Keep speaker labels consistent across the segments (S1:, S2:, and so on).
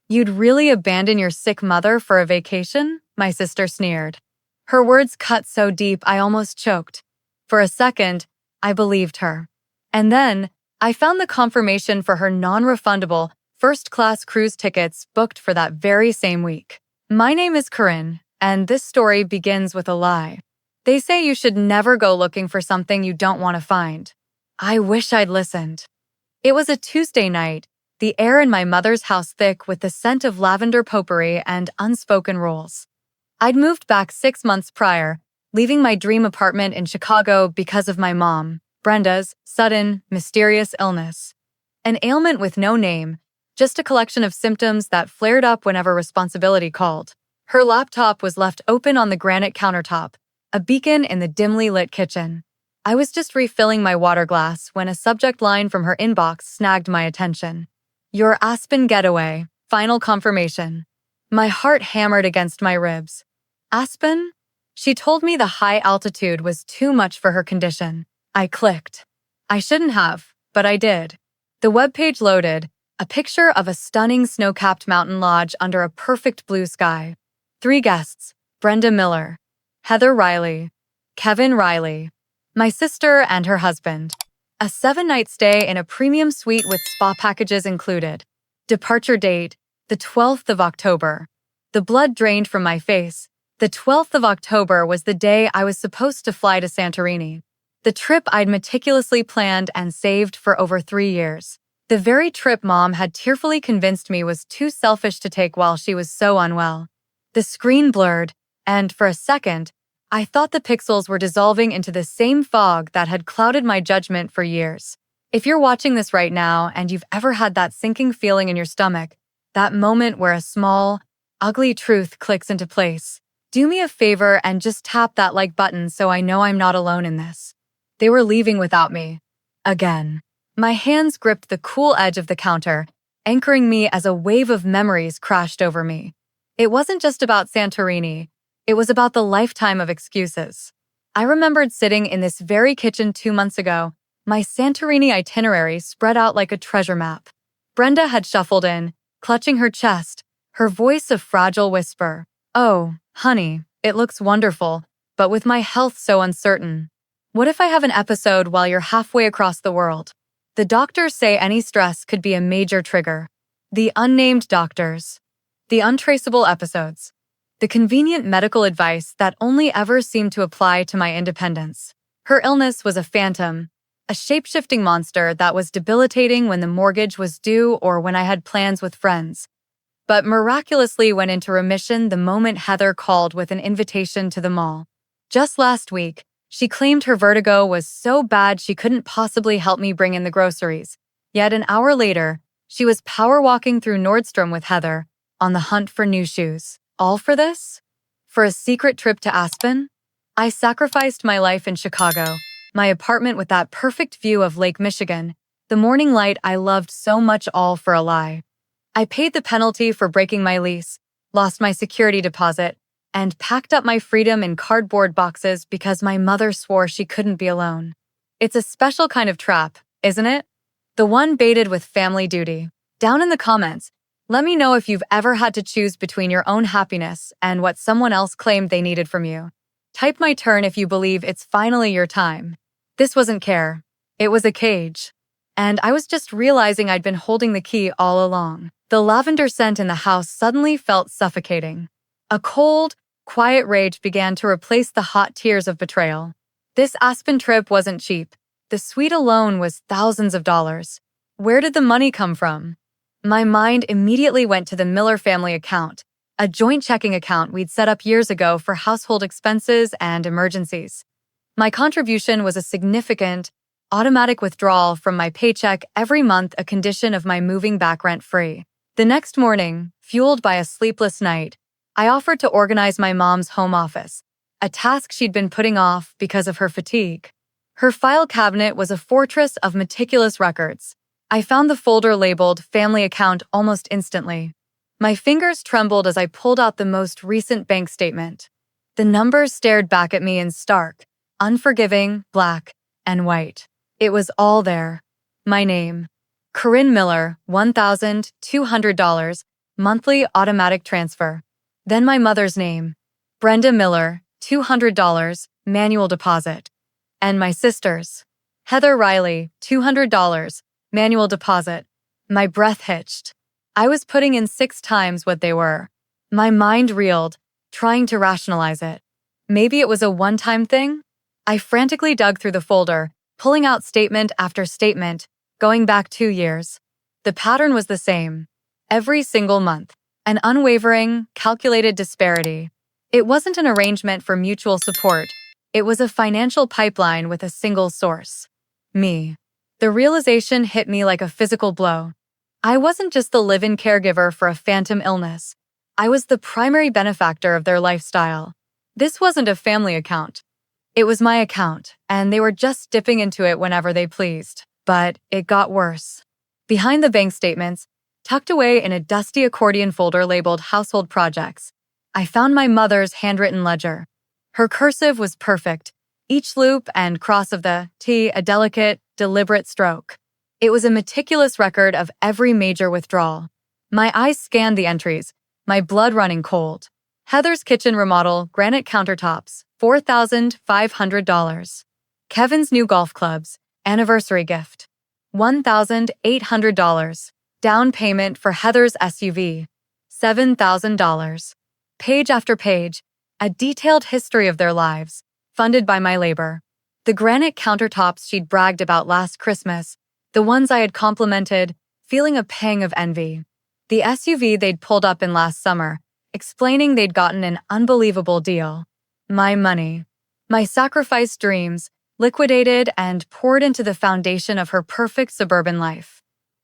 S1: You'd really abandon your sick mother for a vacation? My sister sneered. Her words cut so deep I almost choked. For a second, I believed her. And then, I found the confirmation for her non-refundable first-class cruise tickets booked for that very same week. My name is Corinne, and this story begins with a lie. They say you should never go looking for something you don't want to find. I wish I'd listened. It was a Tuesday night, the air in my mother's house thick with the scent of lavender potpourri and unspoken rules. I'd moved back 6 months prior, leaving my dream apartment in Chicago because of my mom, Brenda's, sudden, mysterious illness. An ailment with no name, just a collection of symptoms that flared up whenever responsibility called. Her laptop was left open on the granite countertop, a beacon in the dimly lit kitchen. I was just refilling my water glass when a subject line from her inbox snagged my attention. Your Aspen getaway, final confirmation. My heart hammered against my ribs. Aspen? She told me the high altitude was too much for her condition. I clicked. I shouldn't have, but I did. The webpage loaded, a picture of a stunning snow-capped mountain lodge under a perfect blue sky. 3 guests, Brenda Miller, Heather Riley, Kevin Riley, my sister and her husband. A 7-night stay in a premium suite with spa packages included. Departure date, the 12th of October. The blood drained from my face. The 12th of October was the day I was supposed to fly to Santorini. The trip I'd meticulously planned and saved for over 3 years. The very trip Mom had tearfully convinced me was too selfish to take while she was so unwell. The screen blurred, and for a second, I thought the pixels were dissolving into the same fog that had clouded my judgment for years. If you're watching this right now and you've ever had that sinking feeling in your stomach, that moment where a small, ugly truth clicks into place, do me a favor and just tap that like button so I know I'm not alone in this. They were leaving without me. Again. My hands gripped the cool edge of the counter, anchoring me as a wave of memories crashed over me. It wasn't just about Santorini. It was about the lifetime of excuses. I remembered sitting in this very kitchen 2 months ago, my Santorini itinerary spread out like a treasure map. Brenda had shuffled in, clutching her chest, her voice a fragile whisper. Oh, honey, it looks wonderful, but with my health so uncertain. What if I have an episode while you're halfway across the world? The doctors say any stress could be a major trigger. The unnamed doctors. The untraceable episodes. The convenient medical advice that only ever seemed to apply to my independence. Her illness was a phantom, a shape-shifting monster that was debilitating when the mortgage was due or when I had plans with friends, but miraculously went into remission the moment Heather called with an invitation to the mall. Just last week, she claimed her vertigo was so bad she couldn't possibly help me bring in the groceries. Yet an hour later, she was power walking through Nordstrom with Heather, on the hunt for new shoes. All for this? For a secret trip to Aspen? I sacrificed my life in Chicago, my apartment with that perfect view of Lake Michigan, the morning light I loved so much, all for a lie. I paid the penalty for breaking my lease, lost my security deposit, and packed up my freedom in cardboard boxes because my mother swore she couldn't be alone. It's a special kind of trap, isn't it? The one baited with family duty. Down in the comments, let me know if you've ever had to choose between your own happiness and what someone else claimed they needed from you. Type my turn if you believe it's finally your time. This wasn't care. It was a cage. And I was just realizing I'd been holding the key all along. The lavender scent in the house suddenly felt suffocating. A cold, quiet rage began to replace the hot tears of betrayal. This Aspen trip wasn't cheap. The suite alone was thousands of dollars. Where did the money come from? My mind immediately went to the Miller family account, a joint checking account we'd set up years ago for household expenses and emergencies. My contribution was a significant, automatic withdrawal from my paycheck every month, a condition of my moving back rent-free. The next morning, fueled by a sleepless night, I offered to organize my mom's home office, a task she'd been putting off because of her fatigue. Her file cabinet was a fortress of meticulous records. I found the folder labeled Family Account almost instantly. My fingers trembled as I pulled out the most recent bank statement. The numbers stared back at me in stark, unforgiving, black, and white. It was all there. My name. Corinne Miller, $1,200, monthly automatic transfer. Then my mother's name, Brenda Miller, $200, manual deposit. And my sister's, Heather Riley, $200, manual deposit. My breath hitched. I was putting in 6 times what they were. My mind reeled, trying to rationalize it. Maybe it was a one-time thing? I frantically dug through the folder, pulling out statement after statement, going back 2 years. The pattern was the same. Every single month. An unwavering, calculated disparity. It wasn't an arrangement for mutual support. It was a financial pipeline with a single source. Me. The realization hit me like a physical blow. I wasn't just the live-in caregiver for a phantom illness. I was the primary benefactor of their lifestyle. This wasn't a family account. It was my account, and they were just dipping into it whenever they pleased. But it got worse. Behind the bank statements, tucked away in a dusty accordion folder labeled Household Projects, I found my mother's handwritten ledger. Her cursive was perfect, each loop and cross of the T a delicate, deliberate stroke. It was a meticulous record of every major withdrawal. My eyes scanned the entries, my blood running cold. Heather's kitchen remodel, granite countertops, $4,500. Kevin's new golf clubs, anniversary gift, $1,800. Down payment for Heather's SUV, $7,000. Page after page, a detailed history of their lives, funded by my labor. The granite countertops she'd bragged about last Christmas, the ones I had complimented, feeling a pang of envy. The SUV they'd pulled up in last summer, explaining they'd gotten an unbelievable deal. My money. My sacrificed dreams, liquidated and poured into the foundation of her perfect suburban life.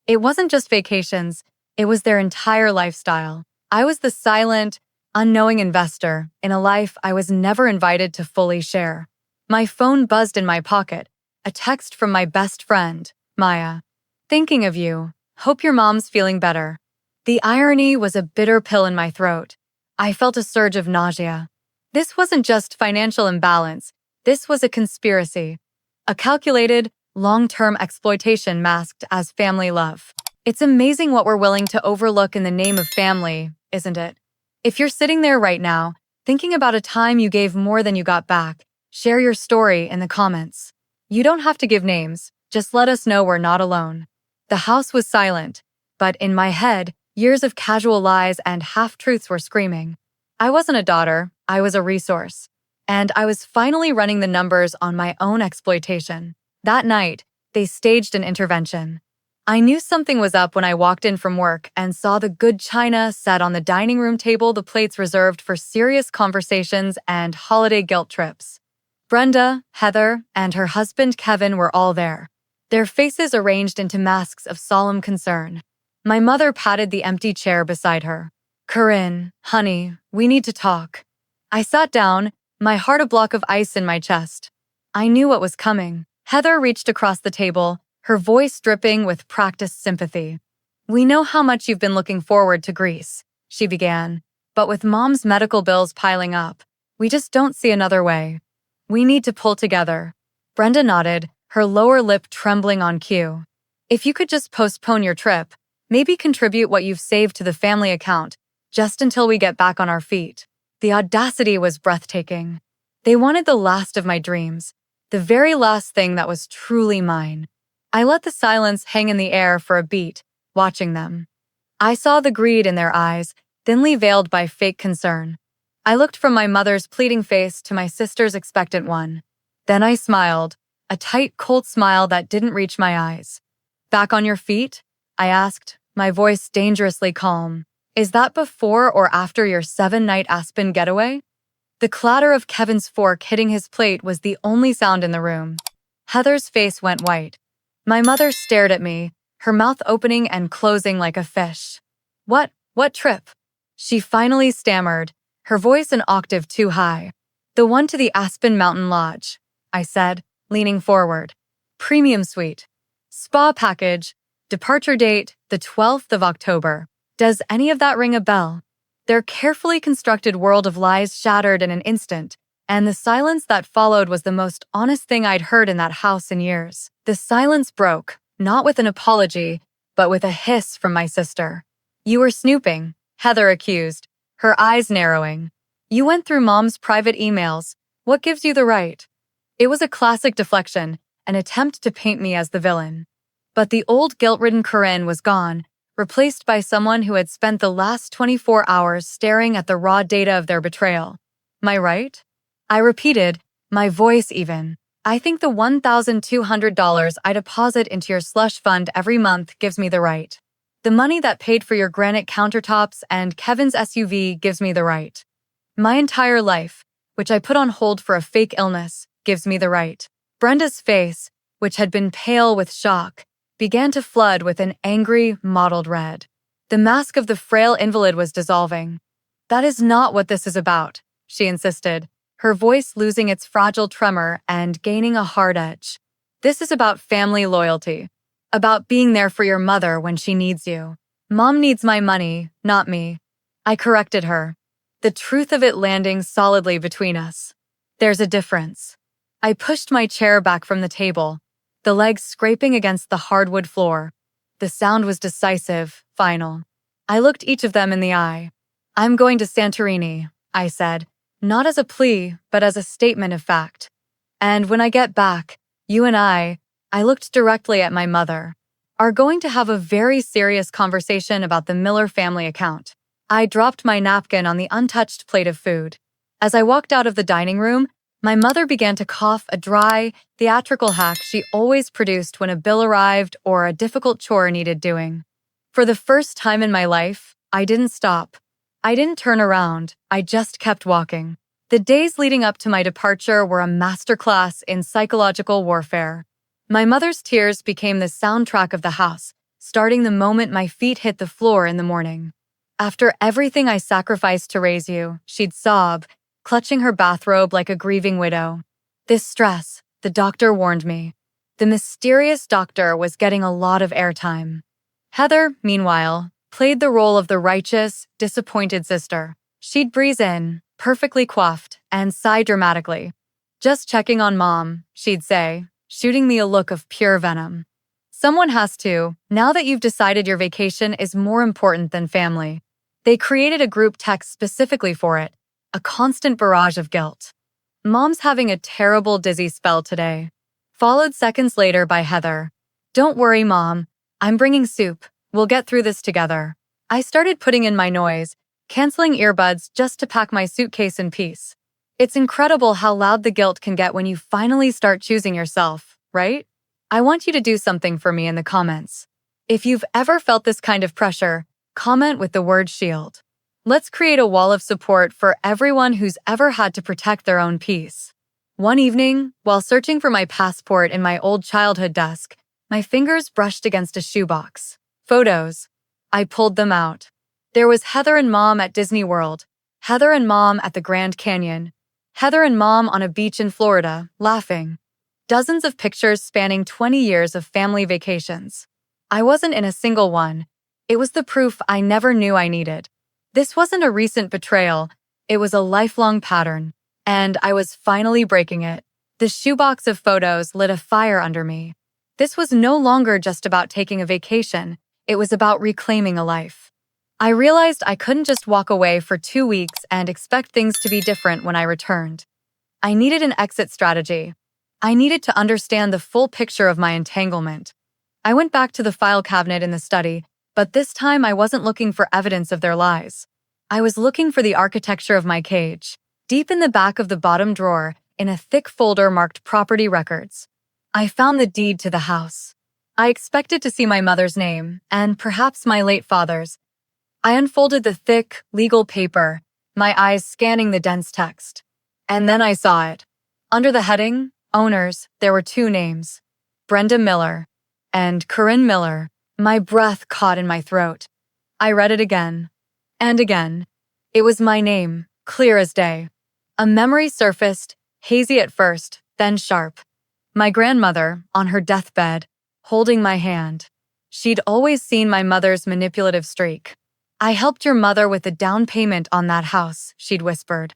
S1: It wasn't just vacations, it was their entire lifestyle. I was the silent, unknowing investor in a life I was never invited to fully share. My phone buzzed in my pocket, a text from my best friend, Maya. Thinking of you. Hope your mom's feeling better. The irony was a bitter pill in my throat. I felt a surge of nausea. This wasn't just financial imbalance. This was a conspiracy. A calculated, long-term exploitation masked as family love. It's amazing what we're willing to overlook in the name of family, isn't it? If you're sitting there right now, thinking about a time you gave more than you got back, share your story in the comments. You don't have to give names, just let us know we're not alone. The house was silent, but in my head, years of casual lies and half-truths were screaming. I wasn't a daughter, I was a resource. And I was finally running the numbers on my own exploitation. That night, they staged an intervention. I knew something was up when I walked in from work and saw the good china set on the dining room table, the plates reserved for serious conversations and holiday guilt trips. Brenda, Heather, and her husband Kevin were all there, their faces arranged into masks of solemn concern. My mother patted the empty chair beside her. "Corinne, honey, we need to talk." I sat down, my heart a block of ice in my chest. I knew what was coming. Heather reached across the table, her voice dripping with practiced sympathy. "We know how much you've been looking forward to Greece," she began. "But with Mom's medical bills piling up, we just don't see another way. We need to pull together." Brenda nodded, her lower lip trembling on cue. "If you could just postpone your trip, maybe contribute what you've saved to the family account, just until we get back on our feet." The audacity was breathtaking. They wanted the last of my dreams, the very last thing that was truly mine. I let the silence hang in the air for a beat, watching them. I saw the greed in their eyes, thinly veiled by fake concern. I looked from my mother's pleading face to my sister's expectant one. Then I smiled, a tight, cold smile that didn't reach my eyes. "Back on your feet?" I asked, my voice dangerously calm. "Is that before or after your 7-night Aspen getaway?" The clatter of Kevin's fork hitting his plate was the only sound in the room. Heather's face went white. My mother stared at me, her mouth opening and closing like a fish. What trip?" She finally stammered, her voice an octave too high. "The one to the Aspen Mountain Lodge," I said, leaning forward. "Premium suite. Spa package. Departure date, the 12th of October. Does any of that ring a bell?" Their carefully constructed world of lies shattered in an instant, and the silence that followed was the most honest thing I'd heard in that house in years. The silence broke, not with an apology, but with a hiss from my sister. "You were snooping. Heather accused, her eyes narrowing. You went through Mom's private emails. What gives you the right? It was a classic deflection, an attempt to paint me as the villain. But the old guilt-ridden Corinne was gone, replaced by someone who had spent the last 24 hours staring at the raw data of their betrayal. My right? I repeated, my voice even. I think the $1,200 I deposit into your slush fund every month gives me the right. The money that paid for your granite countertops and Kevin's SUV gives me the right. My entire life, which I put on hold for a fake illness, gives me the right. Brenda's face, which had been pale with shock, began to flood with an angry, mottled red. The mask of the frail invalid was dissolving. That is not what this is about, she insisted, her voice losing its fragile tremor and gaining a hard edge. This is about family loyalty, about being there for your mother when she needs you. Mom needs my money, not me. I corrected her, the truth of it landing solidly between us. There's a difference. I pushed my chair back from the table, the legs scraping against the hardwood floor. The sound was decisive, final. I looked each of them in the eye. I'm going to Santorini, I said, not as a plea, but as a statement of fact. And when I get back, you and I looked directly at my mother, are going to have a very serious conversation about the Miller family account. I dropped my napkin on the untouched plate of food. As I walked out of the dining room, my mother began to cough a dry, theatrical hack she always produced when a bill arrived or a difficult chore needed doing. For the first time in my life, I didn't stop. I didn't turn around, I just kept walking. The days leading up to my departure were a masterclass in psychological warfare. My mother's tears became the soundtrack of the house, starting the moment my feet hit the floor in the morning. After everything I sacrificed to raise you, she'd sob, clutching her bathrobe like a grieving widow. This stress, the doctor warned me. The mysterious doctor was getting a lot of airtime. Heather, meanwhile, played the role of the righteous, disappointed sister. She'd breeze in, perfectly coiffed, and sigh dramatically. Just checking on Mom, she'd say, shooting me a look of pure venom. Someone has to, now that you've decided your vacation is more important than family. They created a group text specifically for it, a constant barrage of guilt. Mom's having a terrible dizzy spell today. Followed seconds later by Heather. Don't worry, Mom. I'm bringing soup. We'll get through this together. I started putting in my noise, canceling earbuds just to pack my suitcase in peace. It's incredible how loud the guilt can get when you finally start choosing yourself, right? I want you to do something for me in the comments. If you've ever felt this kind of pressure, comment with the word SHIELD. Let's create a wall of support for everyone who's ever had to protect their own peace. One evening, while searching for my passport in my old childhood desk, my fingers brushed against a shoebox. Photos. I pulled them out. There was Heather and Mom at Disney World, Heather and Mom at the Grand Canyon, Heather and Mom on a beach in Florida, laughing. Dozens of pictures spanning 20 years of family vacations. I wasn't in a single one. It was the proof I never knew I needed. This wasn't a recent betrayal, it was a lifelong pattern, and I was finally breaking it. The shoebox of photos lit a fire under me. This was no longer just about taking a vacation, it was about reclaiming a life. I realized I couldn't just walk away for 2 weeks and expect things to be different when I returned. I needed an exit strategy. I needed to understand the full picture of my entanglement. I went back to the file cabinet in the study, but this time I wasn't looking for evidence of their lies. I was looking for the architecture of my cage. Deep in the back of the bottom drawer, in a thick folder marked Property Records, I found the deed to the house. I expected to see my mother's name, and perhaps my late father's. I unfolded the thick, legal paper, my eyes scanning the dense text. And then I saw it. Under the heading, Owners, there were 2 names, Brenda Miller and Corinne Miller. My breath caught in my throat. I read it again. And again. It was my name, clear as day. A memory surfaced, hazy at first, then sharp. My grandmother, on her deathbed, holding my hand. She'd always seen my mother's manipulative streak. I helped your mother with the down payment on that house, she'd whispered.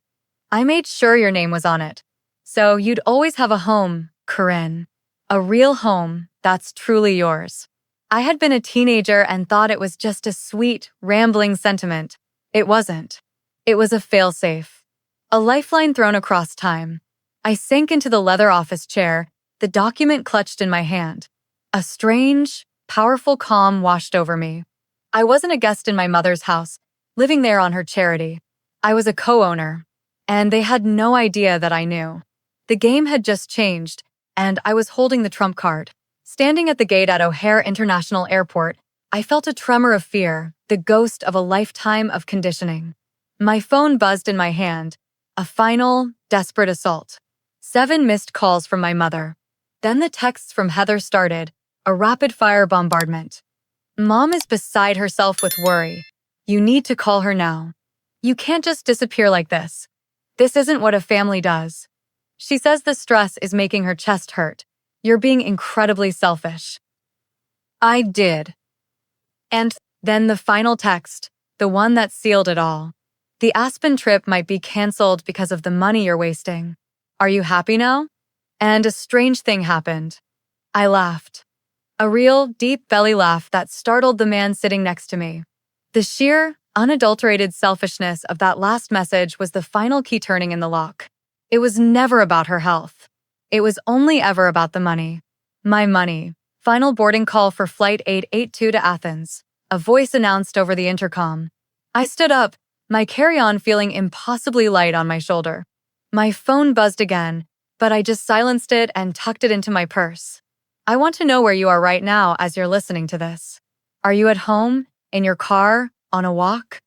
S1: I made sure your name was on it. So you'd always have a home, Corinne. A real home that's truly yours. I had been a teenager and thought it was just a sweet, rambling sentiment. It wasn't. It was a failsafe. A lifeline thrown across time. I sank into the leather office chair, the document clutched in my hand. A strange, powerful calm washed over me. I wasn't a guest in my mother's house, living there on her charity. I was a co-owner, and they had no idea that I knew. The game had just changed, and I was holding the trump card. Standing at the gate at O'Hare International Airport, I felt a tremor of fear, the ghost of a lifetime of conditioning. My phone buzzed in my hand, a final, desperate assault. 7 missed calls from my mother. Then the texts from Heather started, a rapid-fire bombardment. Mom is beside herself with worry. You need to call her now. You can't just disappear like this. This isn't what a family does. She says the stress is making her chest hurt. You're being incredibly selfish. I did. And then the final text, the one that sealed it all. The Aspen trip might be canceled because of the money you're wasting. Are you happy now? And a strange thing happened. I laughed. A real, deep belly laugh that startled the man sitting next to me. The sheer, unadulterated selfishness of that last message was the final key turning in the lock. It was never about her health. It was only ever about the money. My money. Final boarding call for Flight 882 to Athens. A voice announced over the intercom. I stood up, my carry-on feeling impossibly light on my shoulder. My phone buzzed again, but I just silenced it and tucked it into my purse. I want to know where you are right now as you're listening to this. Are you at home, in your car, on a walk?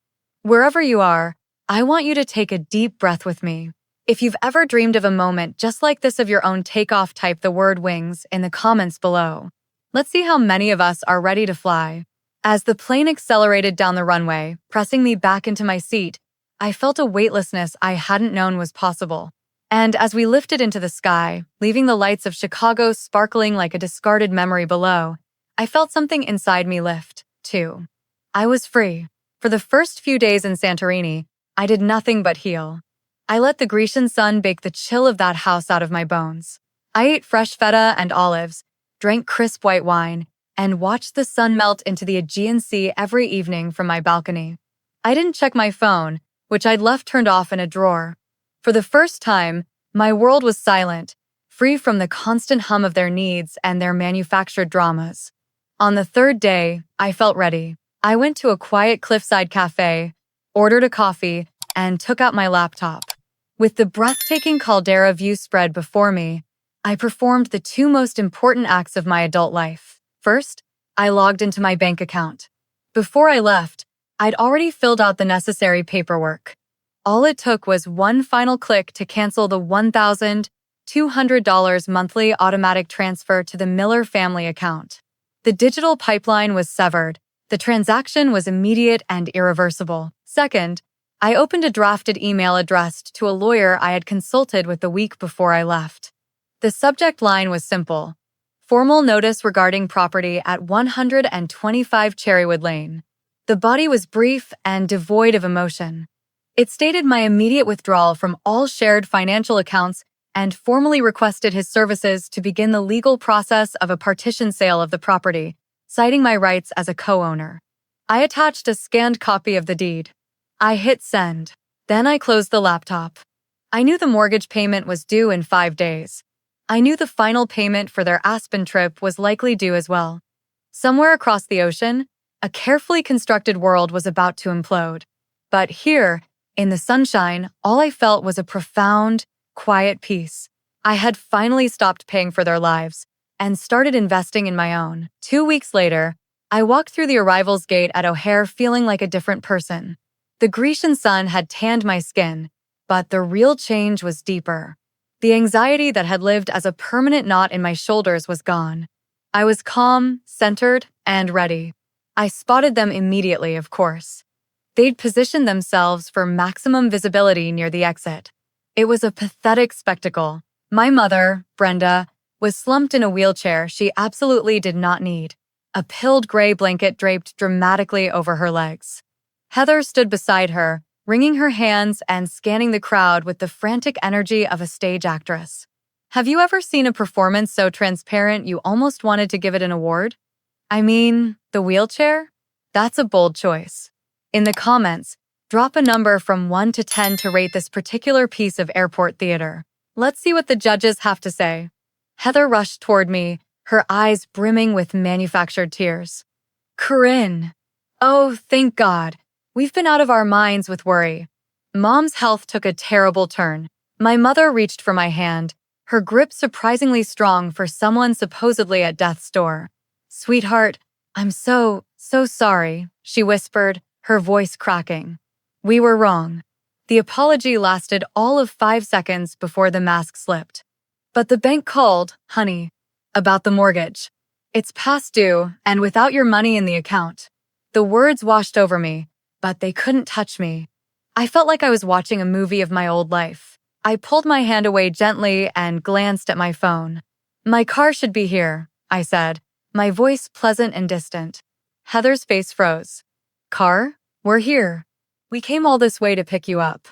S1: Wherever you are, I want you to take a deep breath with me. If you've ever dreamed of a moment just like this of your own takeoff, type the word wings in the comments below. Let's see how many of us are ready to fly. As the plane accelerated down the runway, pressing me back into my seat, I felt a weightlessness I hadn't known was possible. And as we lifted into the sky, leaving the lights of Chicago sparkling like a discarded memory below, I felt something inside me lift, too. I was free. For the first few days in Santorini, I did nothing but heal. I let the Grecian sun bake the chill of that house out of my bones. I ate fresh feta and olives, drank crisp white wine, and watched the sun melt into the Aegean Sea every evening from my balcony. I didn't check my phone, which I'd left turned off in a drawer. For the first time, my world was silent, free from the constant hum of their needs and their manufactured dramas. On the 3rd day, I felt ready. I went to a quiet cliffside cafe, ordered a coffee, and took out my laptop. With the breathtaking caldera view spread before me, I performed the 2 most important acts of my adult life. First, I logged into my bank account. Before I left, I'd already filled out the necessary paperwork. All it took was one final click to cancel the $1,200 monthly automatic transfer to the Miller family account. The digital pipeline was severed. The transaction was immediate and irreversible. Second, I opened a drafted email addressed to a lawyer I had consulted with the week before I left. The subject line was simple: formal notice regarding property at 125 Cherrywood Lane. The body was brief and devoid of emotion. It stated my immediate withdrawal from all shared financial accounts and formally requested his services to begin the legal process of a partition sale of the property, citing my rights as a co-owner. I attached a scanned copy of the deed. I hit send. Then I closed the laptop. I knew the mortgage payment was due in 5 days. I knew the final payment for their Aspen trip was likely due as well. Somewhere across the ocean, a carefully constructed world was about to implode. But here, in the sunshine, all I felt was a profound, quiet peace. I had finally stopped paying for their lives and started investing in my own. 2 weeks later, I walked through the arrivals gate at O'Hare feeling like a different person. The Grecian sun had tanned my skin, but the real change was deeper. The anxiety that had lived as a permanent knot in my shoulders was gone. I was calm, centered, and ready. I spotted them immediately, of course. They'd positioned themselves for maximum visibility near the exit. It was a pathetic spectacle. My mother, Brenda, was slumped in a wheelchair she absolutely did not need, a pilled gray blanket draped dramatically over her legs. Heather stood beside her, wringing her hands and scanning the crowd with the frantic energy of a stage actress. Have you ever seen a performance so transparent you almost wanted to give it an award? I mean, the wheelchair? That's a bold choice. In the comments, Drop a number from 1 to 10 to rate this particular piece of airport theater. Let's see what the judges have to say. Heather rushed toward me, her eyes brimming with manufactured tears. Corinne. Oh, thank God. We've been out of our minds with worry. Mom's health took a terrible turn. My mother reached for my hand, her grip surprisingly strong for someone supposedly at death's door. Sweetheart, I'm so sorry, she whispered, her voice cracking. We were wrong. The apology lasted all of 5 seconds before the mask slipped. But the bank called, honey, about the mortgage. It's past due, and without your money in the account. The words washed over me, but they couldn't touch me. I felt like I was watching a movie of my old life. I pulled my hand away gently and glanced at my phone. My car should be here, I said, my voice pleasant and distant. Heather's face froze. Car? We're here. We came all this way to pick you up.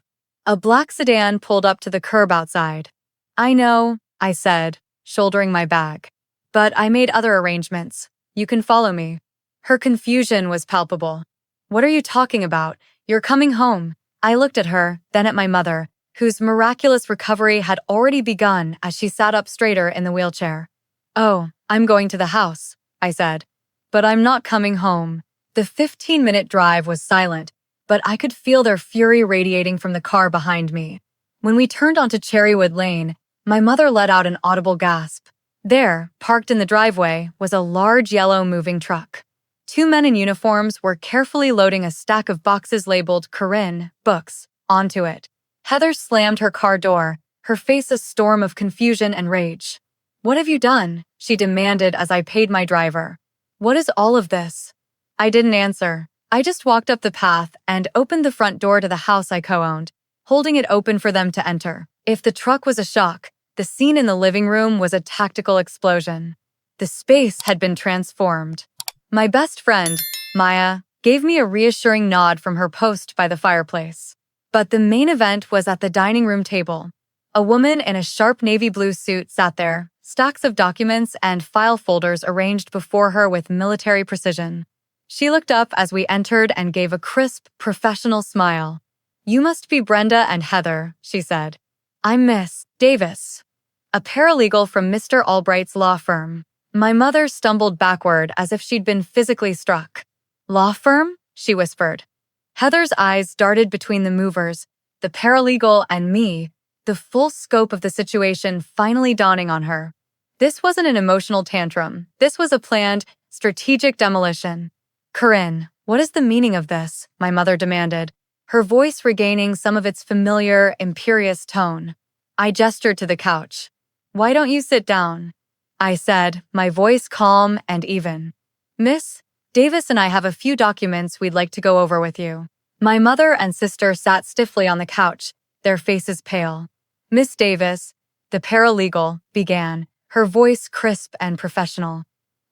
S1: A black sedan pulled up to the curb outside. I know, I said, shouldering my bag. But I made other arrangements. You can follow me. Her confusion was palpable. What are you talking about? You're coming home. I looked at her, then at my mother, whose miraculous recovery had already begun as she sat up straighter in the wheelchair. Oh, I'm going to the house, I said. But I'm not coming home. The 15-minute drive was silent, but I could feel their fury radiating from the car behind me. When we turned onto Cherrywood Lane, my mother let out an audible gasp. There, parked in the driveway, was a large yellow moving truck. 2 men in uniforms were carefully loading a stack of boxes labeled Corinne books onto it. Heather slammed her car door, her face a storm of confusion and rage. What have you done? She demanded as I paid my driver. What is all of this? I didn't answer. I just walked up the path and opened the front door to the house I co-owned, holding it open for them to enter. If the truck was a shock, the scene in the living room was a tactical explosion. The space had been transformed. My best friend, Maya, gave me a reassuring nod from her post by the fireplace. But the main event was at the dining room table. A woman in a sharp navy blue suit sat there, stacks of documents and file folders arranged before her with military precision. She looked up as we entered and gave a crisp, professional smile. You must be Brenda and Heather, she said. I'm Miss Davis, a paralegal from Mr. Albright's law firm. My mother stumbled backward as if she'd been physically struck. Law firm? She whispered. Heather's eyes darted between the movers, the paralegal and me, the full scope of the situation finally dawning on her. This wasn't an emotional tantrum. This was a planned, strategic demolition. Corinne, what is the meaning of this? My mother demanded, her voice regaining some of its familiar, imperious tone. I gestured to the couch. Why don't you sit down? I said, my voice calm and even. Miss Davis and I have a few documents we'd like to go over with you. My mother and sister sat stiffly on the couch, their faces pale. Miss Davis, the paralegal, began, her voice crisp and professional.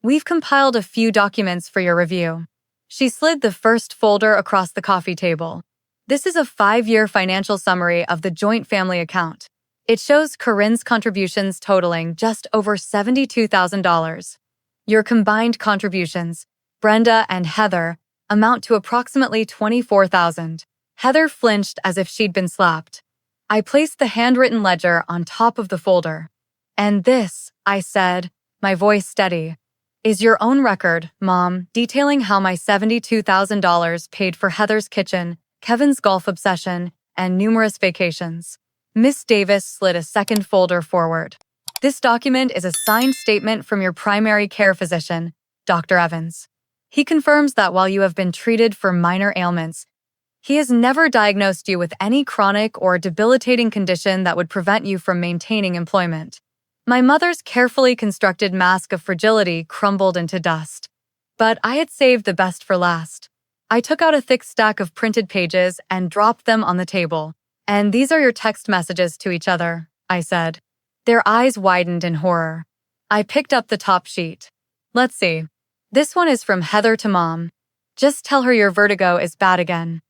S1: We've compiled a few documents for your review. She slid the first folder across the coffee table. This is a 5-year financial summary of the joint family account. It shows Corinne's contributions totaling just over $72,000. Your combined contributions, Brenda and Heather, amount to approximately $24,000. Heather flinched as if she'd been slapped. I placed the handwritten ledger on top of the folder. And this, I said, my voice steady, is your own record, Mom, detailing how my $72,000 paid for Heather's kitchen, Kevin's golf obsession, and numerous vacations. Miss Davis slid a second folder forward. This document is a signed statement from your primary care physician, Dr. Evans. He confirms that while you have been treated for minor ailments, he has never diagnosed you with any chronic or debilitating condition that would prevent you from maintaining employment. My mother's carefully constructed mask of fragility crumbled into dust. But I had saved the best for last. I took out a thick stack of printed pages and dropped them on the table. And these are your text messages to each other, I said. Their eyes widened in horror. I picked up the top sheet. Let's see. This one is from Heather to Mom. Just tell her your vertigo is bad again.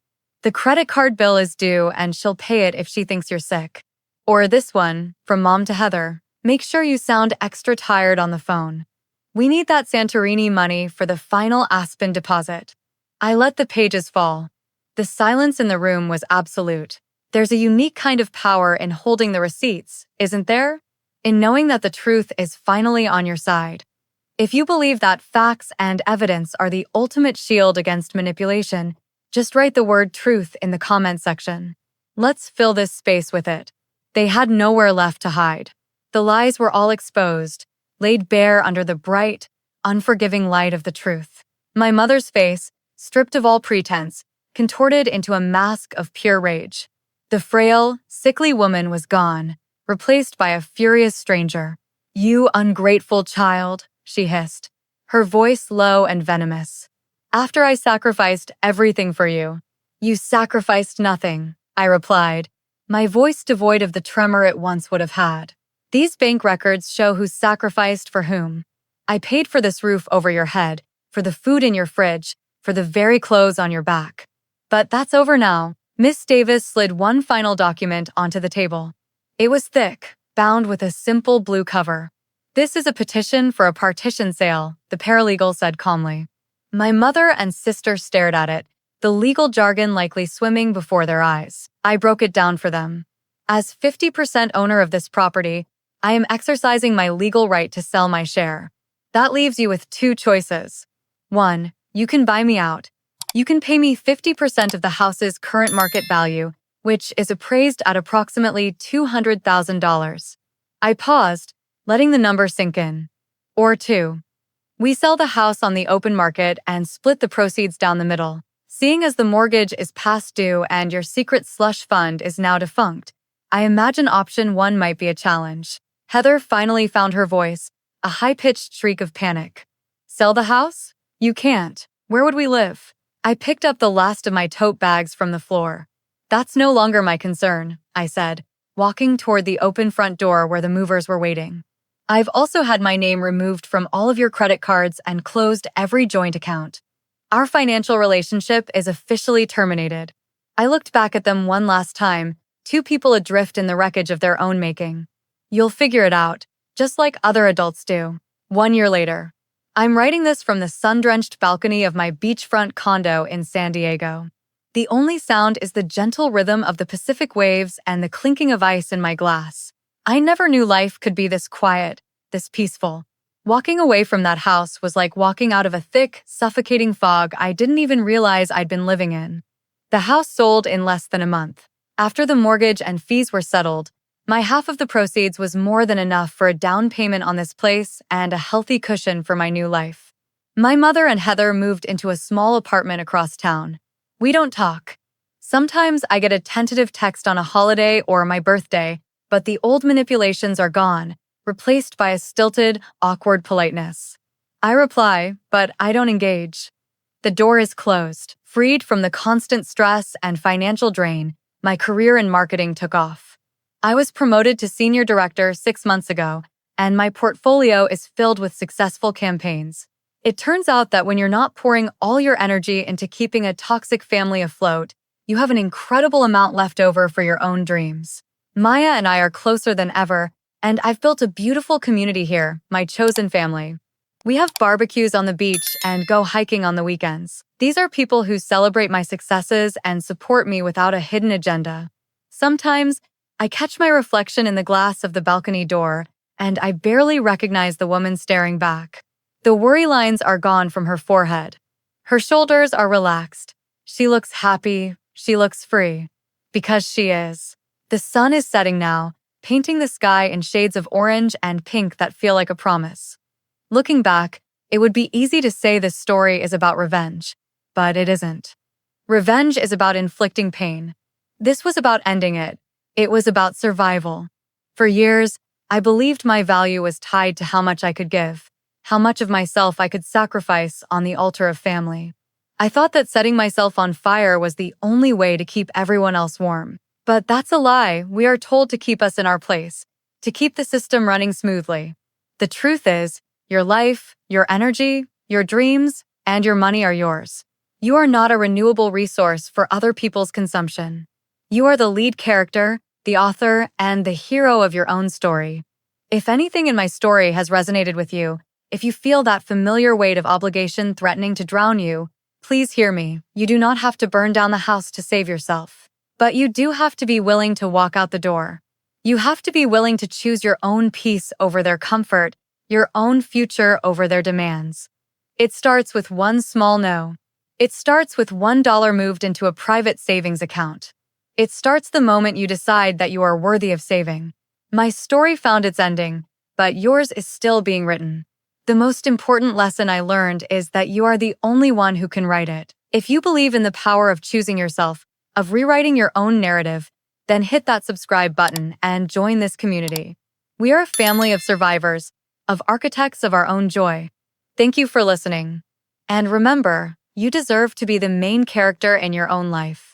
S1: The credit card bill is due and she'll pay it if she thinks you're sick. Or this one, from Mom to Heather. Make sure you sound extra tired on the phone. We need that Santorini money for the final Aspen deposit. I let the pages fall. The silence in the room was absolute. There's a unique kind of power in holding the receipts, isn't there? In knowing that the truth is finally on your side. If you believe that facts and evidence are the ultimate shield against manipulation, just write the word truth in the comment section. Let's fill this space with it. They had nowhere left to hide. The lies were all exposed, laid bare under the bright, unforgiving light of the truth. My mother's face, stripped of all pretense, contorted into a mask of pure rage. The frail, sickly woman was gone, replaced by a furious stranger. "You ungrateful child," she hissed, her voice low and venomous. "After I sacrificed everything for you." "You sacrificed nothing," I replied, my voice devoid of the tremor it once would have had. "These bank records show who sacrificed for whom. I paid for this roof over your head, for the food in your fridge, for the very clothes on your back. But that's over now." Miss Davis slid one final document onto the table. It was thick, bound with a simple blue cover. "This is a petition for a partition sale," the paralegal said calmly. My mother and sister stared at it, the legal jargon likely swimming before their eyes. I broke it down for them. "As 50% owner of this property, I am exercising my legal right to sell my share. That leaves you with two choices. 1. You can buy me out. You can pay me 50% of the house's current market value, which is appraised at approximately $200,000. I paused, letting the number sink in. Or 2. We sell the house on the open market and split the proceeds down the middle. Seeing as the mortgage is past due and your secret slush fund is now defunct, I imagine option 1 might be a challenge." Heather finally found her voice, a high-pitched shriek of panic. "Sell the house? You can't. Where would we live?" I picked up the last of my tote bags from the floor. "That's no longer my concern," I said, walking toward the open front door where the movers were waiting. "I've also had my name removed from all of your credit cards and closed every joint account. Our financial relationship is officially terminated." I looked back at them one last time, two people adrift in the wreckage of their own making. "You'll figure it out, just like other adults do." 1 year later. I'm writing this from the sun-drenched balcony of my beachfront condo in San Diego. The only sound is the gentle rhythm of the Pacific waves and the clinking of ice in my glass. I never knew life could be this quiet, this peaceful. Walking away from that house was like walking out of a thick, suffocating fog I didn't even realize I'd been living in. The house sold in less than a month. After the mortgage and fees were settled, my half of the proceeds was more than enough for a down payment on this place and a healthy cushion for my new life. My mother and Heather moved into a small apartment across town. We don't talk. Sometimes I get a tentative text on a holiday or my birthday, but the old manipulations are gone, replaced by a stilted, awkward politeness. I reply, but I don't engage. The door is closed. Freed from the constant stress and financial drain, my career in marketing took off. I was promoted to senior director 6 months ago, and my portfolio is filled with successful campaigns. It turns out that when you're not pouring all your energy into keeping a toxic family afloat, you have an incredible amount left over for your own dreams. Maya and I are closer than ever, and I've built a beautiful community here, my chosen family. We have barbecues on the beach and go hiking on the weekends. These are people who celebrate my successes and support me without a hidden agenda. Sometimes, I catch my reflection in the glass of the balcony door, and I barely recognize the woman staring back. The worry lines are gone from her forehead. Her shoulders are relaxed. She looks happy. She looks free. Because she is. The sun is setting now, painting the sky in shades of orange and pink that feel like a promise. Looking back, it would be easy to say this story is about revenge, but it isn't. Revenge is about inflicting pain. This was about ending it. It was about survival. For years, I believed my value was tied to how much I could give, how much of myself I could sacrifice on the altar of family. I thought that setting myself on fire was the only way to keep everyone else warm. But that's a lie. We are told to keep us in our place, to keep the system running smoothly. The truth is, your life, your energy, your dreams, and your money are yours. You are not a renewable resource for other people's consumption. You are the lead character, the author, and the hero of your own story. If anything in my story has resonated with you, if you feel that familiar weight of obligation threatening to drown you, Please hear me. You do not have to burn down the house to save yourself. But you do have to be willing to walk out the door. You have to be willing to choose your own peace over their comfort, your own future over their demands. It starts with one small no. It starts with $1 moved into a private savings account. It starts the moment you decide that you are worthy of saving. My story found its ending, but yours is still being written. The most important lesson I learned is that you are the only one who can write it. If you believe in the power of choosing yourself, of rewriting your own narrative, then hit that subscribe button and join this community. We are a family of survivors, of architects of our own joy. Thank you for listening. And remember, you deserve to be the main character in your own life.